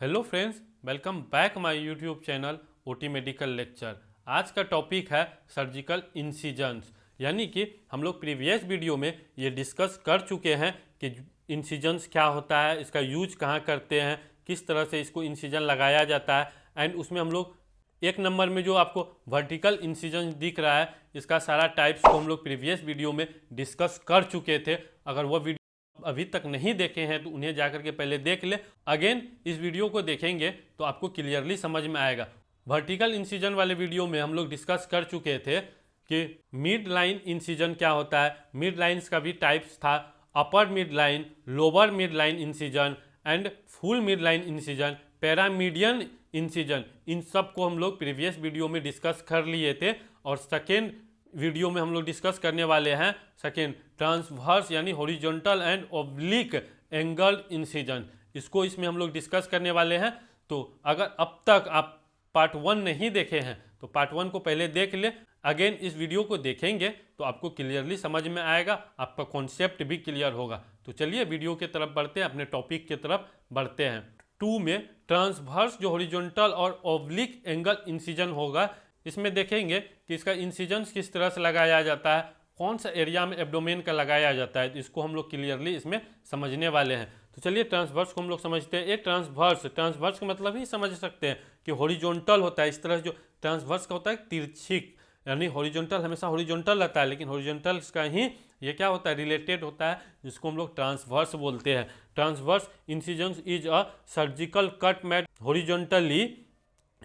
Hello friends, welcome back my YouTube channel OT medical lecture. आज का topic है surgical incisions. यानी कि हम लोग प्रीवियस वीडियो में ये डिस्कस कर चुके हैं कि इंसिजन्स क्या होता है, इसका यूज कहाँ करते हैं, किस तरह से इसको इंसिजन लगाया जाता है। एंड उसमें हम लोग एक नंबर में जो आपको वर्टिकल इंसिजन दिख रहा है, इसका सारा टाइप्स को हम लोग प्रीवियस वीडियो में डिस्कस कर चुके थे। अगर वो वीडियो अभी तक नहीं देखे हैं तो उन्हें जाकर के पहले देख ले। अगेन इस वीडियो को देखेंगे तो आपको क्लियरली समझ में आएगा। वर्टिकल इंसिजन वाले वीडियो में हम लोग डिस्कस कर चुके थे कि मिड लाइन इंसिजन क्या होता है। मिड लाइन्स का भी टाइप्स था, upper midline, lower midline incision and full midline incision, paramedian incision. इन सब को हम लोग प्रीवियस वीडियो में डिस्कस कर लिए थे। और सेकेंड वीडियो में हम लोग डिस्कस करने वाले हैं सेकेंड ट्रांसवर्स यानी horizontal and oblique angle incision. इसको इसमें हम लोग डिस्कस करने वाले हैं। तो अगर अब तक आप पार्ट 1 नहीं देखे हैं तो पार्ट 1 को पहले देख ले। अगेन इस वीडियो को देखेंगे तो आपको क्लियरली समझ में आएगा, आपका कॉन्सेप्ट भी क्लियर होगा। तो चलिए वीडियो की तरफ बढ़ते हैं, अपने टॉपिक की तरफ बढ़ते हैं। 2 में ट्रांसवर्स जो हॉरिजॉन्टल और ऑब्लिक एंगल इंसिजन होगा, इसमें देखेंगे कि इसका इंसिजन्स किस तरह से लगाया जाता है, कौन सा एरिया में एब्डोमेन का लगाया जाता है। तो इसको हम लोग क्लियरली इसमें समझने वाले हैं। तो चलिए ट्रांसवर्स को हम लोग समझते हैं। ये ट्रांसवर्स का मतलब ही समझ सकते हैं कि हॉरिजॉन्टल होता है। इस तरह जो ट्रांसवर्स का होता है तिरछिक, यानी हॉरिजॉन्टल हमेशा हॉरिजॉन्टल रहता है, लेकिन हॉरिजॉन्टल का ही ये क्या होता है, रिलेटेड होता है, जिसको हम लोग ट्रांसवर्स बोलते हैं। Transverse incisions is a surgical cut made horizontally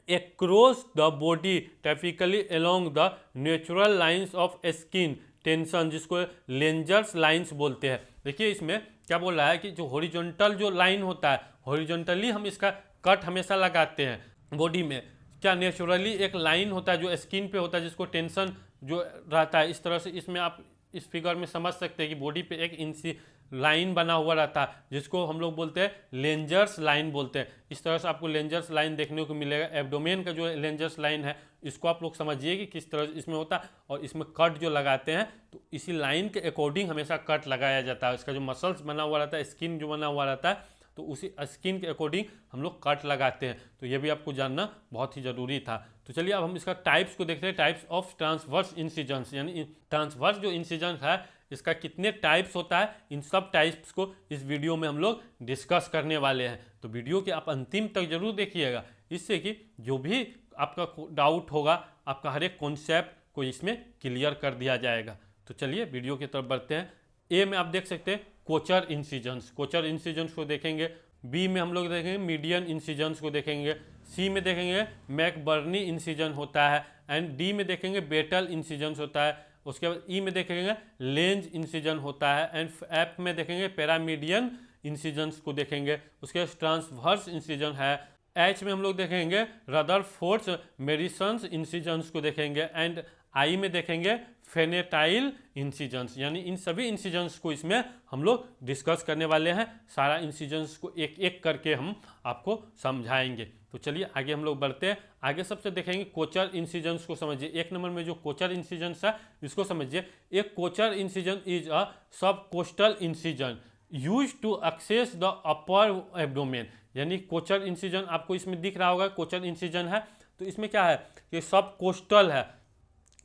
across the body typically along the natural lines of skin tension, जिसको लेंजर्स लाइंस बोलते हैं। देखिए इसमें क्या बोल रहा है कि जो हॉरिजॉन्टल जो लाइन होता है, हॉरिजॉन्टली हम इसका कट हमेशा लगाते हैं बॉडी में। क्या नेचुरली एक लाइन होता है जो स्किन पे होता है, जिसको टेंशन जो रहता है। इस तरह से इसमें आप इस फिगर में समझ सकते हैं कि बॉडी पे एक इंची लाइन बना हुआ रहता है, जिसको हम लोग बोलते हैं लेंजर्स लाइन बोलते हैं। इस तरह से आपको लेंजर्स लाइन देखने को मिलेगा। एब्डोमेन का जो लेंजर्स लाइन है, इसको आप लोग समझिए कि किस तरह इसमें होता है। और इसमें कट जो लगाते हैं तो इसी लाइन के अकॉर्डिंग हमेशा कट लगाया जाता है। इसका जो मसल्स बना हुआ रहता है, स्किन जो बना हुआ रहता है, तो उसी स्किन के अकॉर्डिंग हम लोग कट लगाते हैं। तो ये भी आपको जानना बहुत ही ज़रूरी था। तो चलिए अब हम इसका टाइप्स को देखते हैं, टाइप्स ऑफ ट्रांसवर्स इंसिजन्स। यानी ट्रांसवर्स जो इंसिजन है, इसका कितने टाइप्स होता है, इन सब टाइप्स को इस वीडियो में हम लोग डिस्कस करने वाले हैं। तो वीडियो के आप अंतिम तक जरूर देखिएगा, इससे कि जो भी आपका डाउट होगा, आपका हर एक कॉन्सेप्ट को इसमें क्लियर कर दिया जाएगा। तो चलिए वीडियो की तरफ बढ़ते हैं। ए में आप देख सकते हैं कोचर इंसिजन्स, कोचर इंसिजन्स को देखेंगे। बी में हम लोग देखेंगे मीडियन इंसिजन्स को देखेंगे। सी में देखेंगे मैकबर्नी इंसिजन होता है। एंड डी में देखेंगे बेटल इंसिजन्स होता है। उसके बाद ई में देखेंगे लेंज इंसिजन होता है। एंड एफ में देखेंगे पैरामीडियन इंसिजन्स को देखेंगे। उसके बाद ट्रांसवर्स इंसिजन है। एच में हम लोग देखेंगे रदरफोर्ड मेडिसन्स इंसिजन्स को देखेंगे। एंड आई में देखेंगे फेनेटाइल इंसिजन्स। यानी इन सभी इंसिजन्स को इसमें हम लोग डिस्कस करने वाले हैं। सारा इंसिजन्स को एक एक करके हम आपको समझाएंगे। तो चलिए आगे हम लोग बढ़ते हैं। आगे सबसे देखेंगे कोचर इंसिजन्स को समझिए। एक नंबर में जो कोचर इंसिजन्स है, इसको समझिए। एक Kochhar incision is a subcostal incision use to access the upper abdomen. यानी कोचर इंसिजन आपको इसमें दिख रहा होगा, कोचर इंसिजन है। तो इसमें क्या है कि सब कोस्टल है।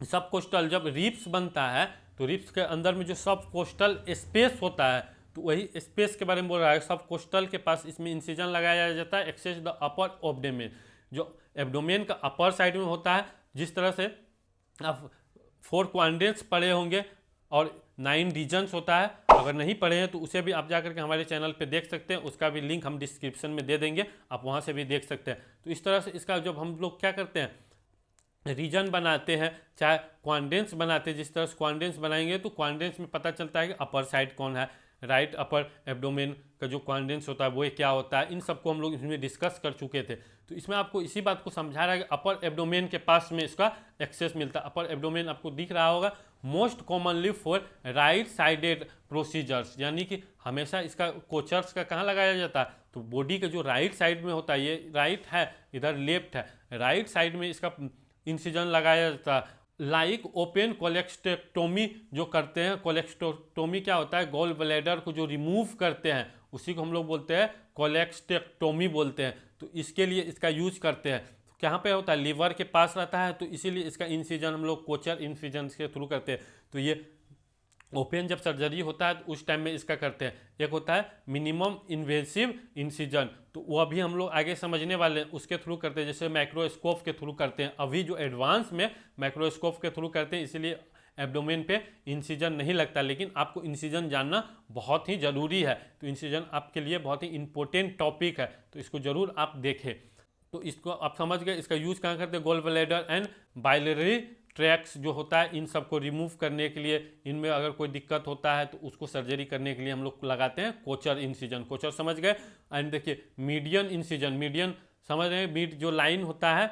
सब कोस्टल जब रिप्स बनता है तो रिप्स के अंदर में जो सब कोस्टल स्पेस होता है, तो वही स्पेस के बारे में बोल रहा है। सब कोस्टल के पास इसमें इंसिजन लगाया जाता है, एक्सेस द अपर एब्डोमेन, जो एब्डोमेन का अपर साइड में होता है। जिस तरह से आप 4 क्वाड्रेंट्स पढ़े होंगे और 9 रीजन्स होता है। अगर नहीं पढ़े हैं तो उसे भी आप जाकर के हमारे चैनल पे देख सकते हैं। उसका भी लिंक हम डिस्क्रिप्शन में दे देंगे, आप वहाँ से भी देख सकते हैं। तो इस तरह से इसका जब हम लोग क्या करते हैं, रीजन बनाते हैं, चाहे क्वाड्रेंट्स बनाते हैं। जिस तरह से क्वाड्रेंट्स बनाएंगे तो क्वाड्रेंट्स में पता चलता है कि अपर साइड कौन है, राइट अपर एब्डोमेन का जो क्वाड्रेंट्स होता है वो क्या होता है। इन सबको हम लोग इसमें डिस्कस कर चुके थे। तो इसमें आपको इसी बात को समझा रहा है कि अपर एब्डोमेन के पास में इसका एक्सेस मिलता है। अपर एब्डोमेन आपको दिख रहा होगा, most commonly for right sided procedures. यानी कि हमेशा इसका कोचर्स का कहाँ लगाया जाता है, तो बॉडी के जो राइट साइड में होता है, ये राइट है, इधर लेफ्ट है, राइट साइड में इसका इंसिजन लगाया जाता है। लाइक ओपन कोलेक्स्टेक्टोमी जो करते हैं, कोलेक्स्टेक्टोमी क्या होता है, गॉल ब्लैडर को जो रिमूव करते हैं उसी को हम लोग बोलते हैं कोलेक्स्टेक्टोमी बोलते हैं। तो इसके लिए इसका यूज करते हैं। तो कहाँ पे होता है, लीवर के पास रहता है, तो इसीलिए इसका इंसिजन हम लोग कोचर इंसिजन के थ्रू करते हैं। तो ये ओपन जब सर्जरी होता है तो उस टाइम में इसका करते हैं। एक होता है मिनिमम इन्वेसिव इंसिजन, तो वो अभी हम लोग आगे समझने वाले हैं, उसके थ्रू करते हैं, जैसे माइक्रोस्कोप के थ्रू करते हैं। अभी जो एडवांस में माइक्रोस्कोप के थ्रू करते हैं, इसीलिए एब्डोमेन पे इंसिजन नहीं लगता, लेकिन आपको इंसिजन जानना बहुत ही ज़रूरी है। तो इंसिजन आपके लिए बहुत ही इंपॉर्टेंट टॉपिक है, तो इसको ज़रूर आप देखें। तो इसको आप समझ गए, इसका यूज़ कहाँ करते हैं, gall bladder and biliary tracks जो होता है, इन सबको रिमूव करने के लिए, इनमें अगर कोई दिक्कत होता है तो उसको सर्जरी करने के लिए हम लोग लगाते हैं कोचर इंसिजन। कोचर समझ गए। एंड देखिए मीडियन इंसिजन, मीडियन समझ रहे हैं, मिड जो लाइन होता है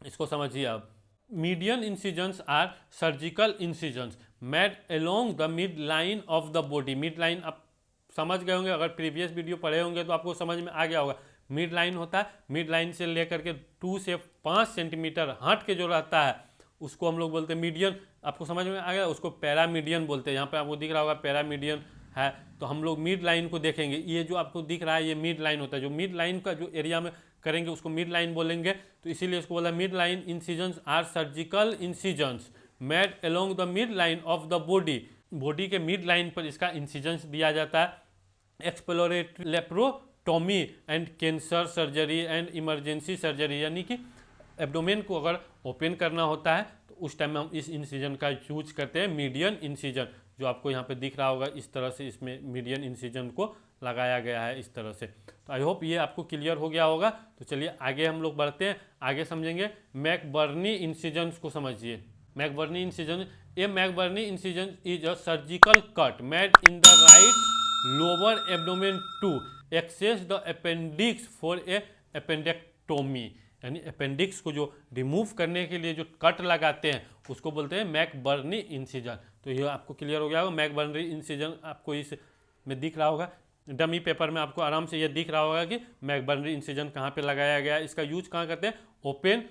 इसको समझिए आप। Median incisions are surgical incisions made along the mid line of the body. Mid line आप समझ गए होंगे, अगर प्रीवियस वीडियो पढ़े होंगे तो आपको समझ में आ गया होगा। मिड लाइन होता है, मिड लाइन से लेकर के 2 से 5 सेंटीमीटर हट के जो रहता है उसको हम लोग बोलते हैं मीडियन। आपको समझ में आ गया, उसको पैरामीडियन बोलते हैं। यहाँ पे आपको दिख रहा होगा पैरामीडियन है, तो हम लोग मिड लाइन को देखेंगे। ये जो आपको दिख रहा है ये मिड लाइन होता है, जो मिड लाइन का जो एरिया में करेंगे उसको मिड लाइन बोलेंगे। तो इसीलिए इसको बोला mid line incisions are surgical incisions made along the mid line of the body. Body के मिड लाइन पर इसका इंसिजन्स दिया जाता है। Exploratory laparotomy and cancer surgery and emergency surgery, यानी कि एब्डोमेन को अगर ओपन करना होता है तो उस टाइम में हम इस इंसिजन का यूज करते हैं, मीडियन इंसिजन, जो आपको यहाँ पे दिख रहा होगा इस तरह से। इसमें मीडियन इंसिजन को लगाया गया है इस तरह से। तो आई होप ये आपको क्लियर हो गया होगा। तो चलिए आगे हम लोग बढ़ते हैं, आगे समझेंगे मैकबर्नी इंसिजन को। समझिए McBurney incision, a McBurney incision is a surgical cut made in the right lower abdomen to access the appendix for an appendectomy, यानी अपेंडिक्स को जो रिमूव करने के लिए जो कट लगाते हैं उसको बोलते हैं मैकबर्नी इंसिजन। तो ये आपको क्लियर हो गया होगा। मैकबर्नी इंसिजन आपको इस में दिख रहा होगा, डमी पेपर में आपको आराम से ये दिख रहा होगा कि मैकबर्नी इंसिजन कहाँ पे लगाया गया है। इसका यूज कहाँ करते हैं, ओपन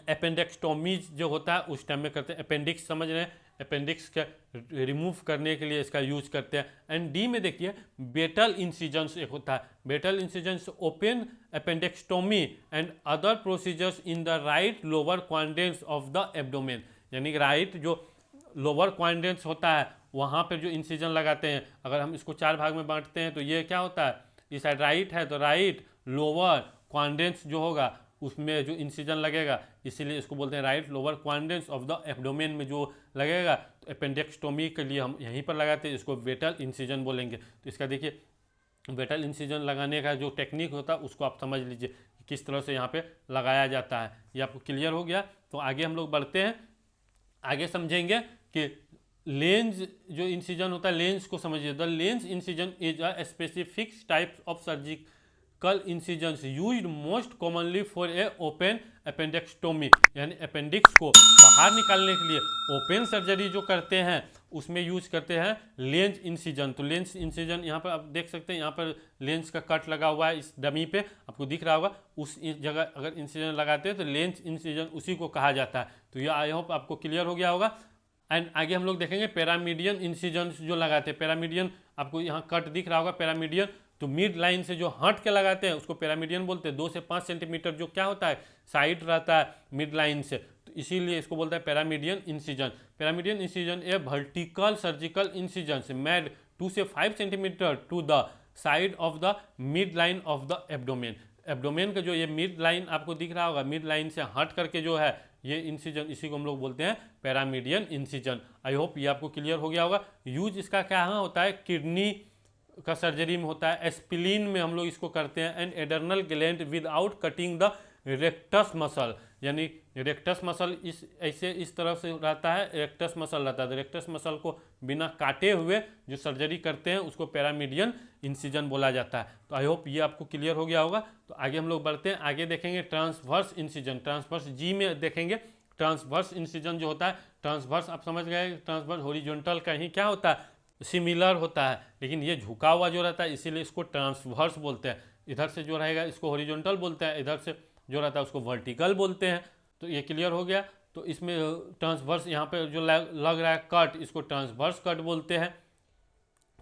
अपेंडेक्टोमी जो होता है उस टाइम में करते हैं। अपेंडिक्स समझ रहे हैं, अपेंडिक्स का रिमूव करने के लिए इसका यूज करते हैं। एंड डी में देखिए बेटल इंसिजन्स एक होता है। Battle incisions open appendectomy and other procedures in the right lower quadrants of the abdomen, यानी कि राइट जो लोअर क्वाड्रेंट्स होता है वहाँ पर जो इंसिजन लगाते हैं। अगर हम इसको 4 भाग में बांटते हैं तो ये क्या होता है, इस साइड राइट है तो राइट लोअर क्वाड्रेंट्स जो होगा उसमें जो इंसिजन लगेगा, इसीलिए इसको बोलते हैं right lower quadrants of the abdomen में जो लगेगा। तो अपेंडेक्टोमी के लिए हम यहीं पर लगाते हैं, इसको बेटल इंसिजन बोलेंगे। तो इसका देखिए बेटल इंसिजन लगाने का जो टेक्निक होता है उसको आप समझ लीजिए किस तरह से यहाँ पे लगाया जाता है। ये आपको क्लियर हो गया। तो आगे हम लोग बढ़ते हैं, आगे समझेंगे कि लेंस जो इंसिजन होता है, लेंस को समझिए। The lens incision is a specific type of surgical incisions used most commonly for a open appendectomy, यानी अपेंडिक्स को बाहर निकालने के लिए ओपन सर्जरी जो करते हैं उसमें यूज करते हैं लेंस इंसिजन। तो लेंस इंसिजन यहाँ पर आप देख सकते हैं, यहाँ पर लेंस का कट लगा हुआ है इस डमी पे, आपको दिख रहा होगा। उस जगह अगर इंसिजन लगाते हैं तो लेंस इंसिजन उसी को कहा जाता है। तो ये आई होप आपको क्लियर हो गया होगा। एंड आगे हम लोग देखेंगे पैरामीडियन इंसिजन जो लगाते हैं। पैरामीडियन आपको यहाँ कट दिख रहा होगा, पैरामीडियन तो मिड लाइन से जो हट के लगाते हैं उसको पैरामीडियन बोलते हैं। 2 से 5 सेंटीमीटर जो क्या होता है साइड रहता है मिड लाइन से, तो इसीलिए इसको बोलता है paramedian incision. Paramedian incision a vertical surgical incision made 2 से 5 centimetre to the side of the mid line of the abdomen. Abdomen का जो ये मिड लाइन आपको दिख रहा होगा, मिड लाइन से हट करके जो है ये इंसिजन, इसी को हम लोग बोलते हैं पैरामीडियन इंसिजन। आई होप ये आपको क्लियर हो गया होगा। यूज इसका क्या होता है, किडनी का सर्जरी में होता है, स्प्लीन में हम लोग इसको करते हैं। And adrenal gland without cutting the rectus muscle, यानी रेक्टस मसल इस तरह से रहता है, रेक्टस मसल रहता है। तो रेक्टस मसल को बिना काटे हुए जो सर्जरी करते हैं उसको पैरामीडियन इंसिजन बोला जाता है। तो आई होप ये आपको क्लियर हो गया होगा। तो आगे हम लोग बढ़ते हैं, आगे देखेंगे ट्रांसवर्स इंसिजन। ट्रांसवर्स जी में देखेंगे ट्रांसवर्स इंसिजन जो होता है। ट्रांसवर्स आप समझ गए, ट्रांसवर्स हॉरिजॉन्टल का ही क्या होता है, सिमिलर होता है, लेकिन ये झुका हुआ जो रहता है इसीलिए इसको ट्रांसवर्स बोलते हैं। इधर से जो रहेगा इसको हॉरिजॉन्टल बोलते हैं, इधर से जो रहता है उसको वर्टिकल बोलते हैं। तो ये क्लियर हो गया। तो इसमें ट्रांसवर्स यहाँ पे जो लग रहा है कट, इसको ट्रांसवर्स कट बोलते हैं।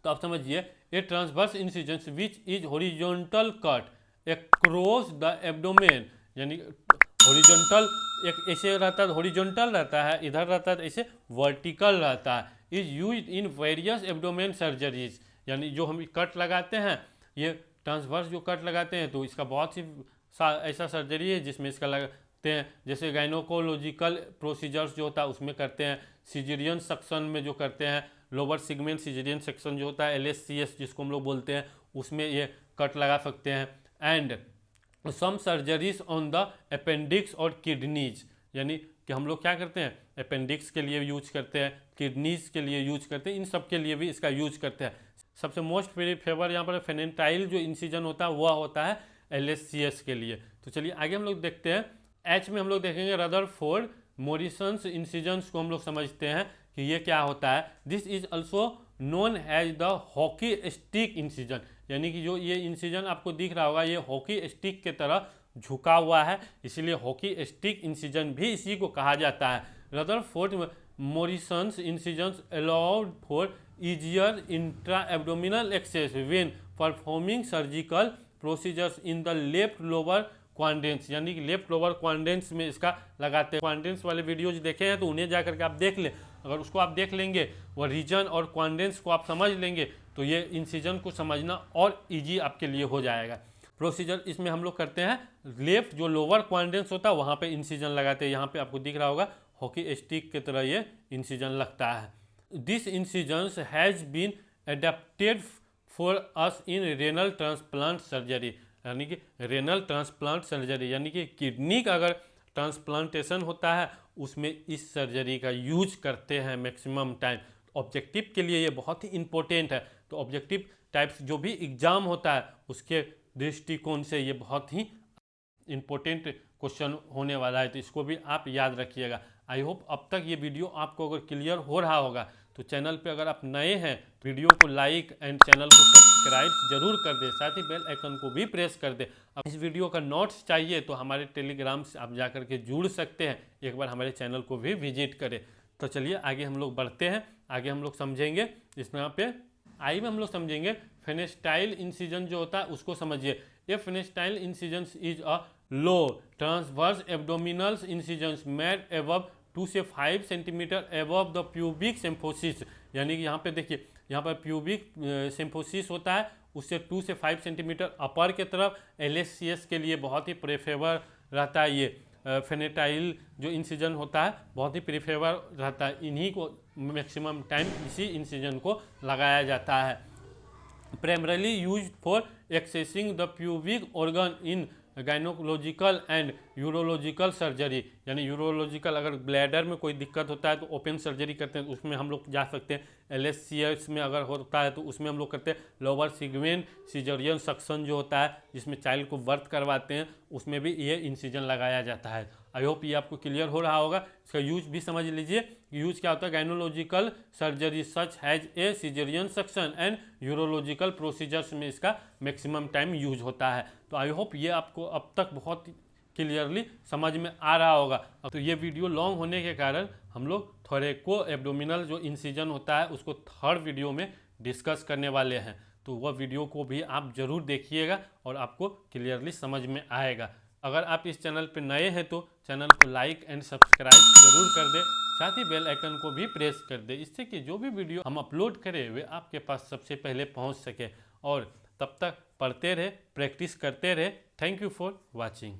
तो आप समझिए a transverse incision which is horizontal cut across the abdomen, यानी हॉरिजॉन्टल एक ऐसे रहता है, हॉरिजॉन्टल रहता है, इधर रहता है ऐसे वर्टिकल रहता है, is used in various abdomen surgeries, यानी जो हम कट लगाते हैं ये ट्रांसवर्स जो कट लगाते हैं तो इसका बहुत सी ऐसा सर्जरी है जिसमें इसका लगाते हैं, जैसे गायनोकोलॉजिकल प्रोसीजर्स जो होता है उसमें करते हैं, सिजेरियन सेक्शन में जो करते हैं, लोअर सेगमेंट सिजेरियन सेक्शन जो होता है LSCS जिसको हम लोग बोलते हैं उसमें ये कट लगा सकते हैं, and some surgeries on the appendix और किडनीज, यानी कि हम लोग क्या करते हैं अपेंडिक्स के लिए यूज करते हैं, किडनीज के लिए यूज करते हैं, इन सब के लिए भी इसका यूज करते हैं। सबसे मोस्ट फेवर यहाँ पर फेनेटाइल जो इंसिजन होता है वह होता है LSCS के लिए। तो चलिए आगे हम लोग देखते हैं, H में हम लोग देखेंगे रदरफोर्ड मोरिसन्स इंसिजन्स को हम लोग समझते हैं कि ये क्या होता है। This is also known as the hockey stick incision, यानी कि जो ये इंसिजन आपको दिख रहा होगा ये हॉकी स्टिक के तरह झुका हुआ है, इसीलिए हॉकी स्टिक इंसिजन भी इसी को कहा जाता है। Rutherford Morison's incisions allowed for easier intra abdominal access when performing surgical procedures in the left lower quadrants, यानी कि लेफ्ट लोअर क्वाड्रेंट्स में इसका लगाते हैं। क्वाड्रेंट्स वाले वीडियोज देखे हैं तो उन्हें जाकर के आप देख लें, अगर उसको आप देख लेंगे वह रीजन और क्वाड्रेंट्स को आप समझ लेंगे तो ये इंसिजन को समझना और इजी आपके लिए हो जाएगा। प्रोसीजर इसमें हम लोग करते हैं, लेफ्ट जो लोअर क्वाड्रेंट्स होता है वहाँ पे इंसिजन लगाते हैं, यहाँ पे आपको दिख रहा होगा हॉकी स्टिक की तरह ये इंसिजन लगता है। This incisions has been adapted for us in renal transplant surgery, यानी कि रेनल ट्रांसप्लांट सर्जरी, यानी कि किडनी का अगर ट्रांसप्लांटेशन होता है उसमें इस सर्जरी का यूज करते हैं मैक्सिमम टाइम। ऑब्जेक्टिव के लिए ये बहुत ही इंपॉर्टेंट है, तो ऑब्जेक्टिव टाइप्स जो भी एग्जाम होता है उसके दृष्टिकोण से ये बहुत ही इम्पोर्टेंट क्वेश्चन होने वाला है, तो इसको भी आप याद रखिएगा। आई होप अब तक ये वीडियो आपको अगर क्लियर हो रहा होगा तो चैनल पे अगर आप नए हैं वीडियो को लाइक एंड चैनल को सब्सक्राइब जरूर कर दें, साथ ही बेल आइकन को भी प्रेस कर दें। अब इस वीडियो का नोट्स चाहिए तो हमारे टेलीग्राम से आप जाकर के जुड़ सकते हैं, एक बार हमारे चैनल को भी विजिट करें। तो चलिए आगे हम लोग बढ़ते हैं, आगे हम लोग समझेंगे इसमें यहाँ पे आई में हम लोग समझेंगे फेनेस्टाइल इंसिजन जो होता है उसको समझिए। ये Pfannenstiel incision is a low transverse abdominal incisions made above 2 से 5 centimetre above the pubic symphysis, यानी कि यहाँ पे देखिए यहाँ पर प्यूबिक सिम्फोसिस होता है उससे 2 से 5 सेंटीमीटर अपर के तरफ। LSCS के लिए बहुत ही प्रेफरेबल रहता है, ये फेनेटाइल जो इंसिजन होता है बहुत ही प्रेफरेबल रहता है, इन्हीं को मैक्सिमम टाइम इसी इंसिजन को लगाया जाता है। Primarily use for accessing the pubic organ in gynaecological and urological surgery, यानी यूरोलॉजिकल अगर ब्लैडर में कोई दिक्कत होता है तो ओपन सर्जरी करते हैं तो उसमें हम लोग जा सकते हैं। LSCS में अगर होता है तो उसमें हम लोग करते हैं लोअर सेगमेंट सिजेरियन सेक्शन जो होता है जिसमें चाइल्ड को बर्थ करवाते हैं उसमें भी ये इंसिजन लगाया जाता है। आई होप ये आपको क्लियर हो रहा होगा। इसका यूज भी समझ लीजिए, यूज क्या होता है, gynaecological surgery such has a caesarean section and urological procedures में इसका मैक्सिमम टाइम यूज होता है। तो आई होप ये आपको अब तक बहुत क्लियरली समझ में आ रहा होगा। तो ये वीडियो लॉन्ग होने के कारण हम लोग थोरेको एब्डोमिनल जो इंसिजन होता है उसको थर्ड वीडियो में डिस्कस करने वाले हैं, तो वह वीडियो को भी आप जरूर देखिएगा और आपको क्लियरली समझ में आएगा। अगर आप इस चैनल पर नए हैं तो चैनल को लाइक एंड सब्सक्राइब जरूर कर दें, साथ ही बेल आइकन को भी प्रेस कर दें, इससे कि जो भी वीडियो हम अपलोड करें वे आपके पास सबसे पहले पहुंच सके। और तब तक पढ़ते रहे, प्रैक्टिस करते रहे। Thank you for watching.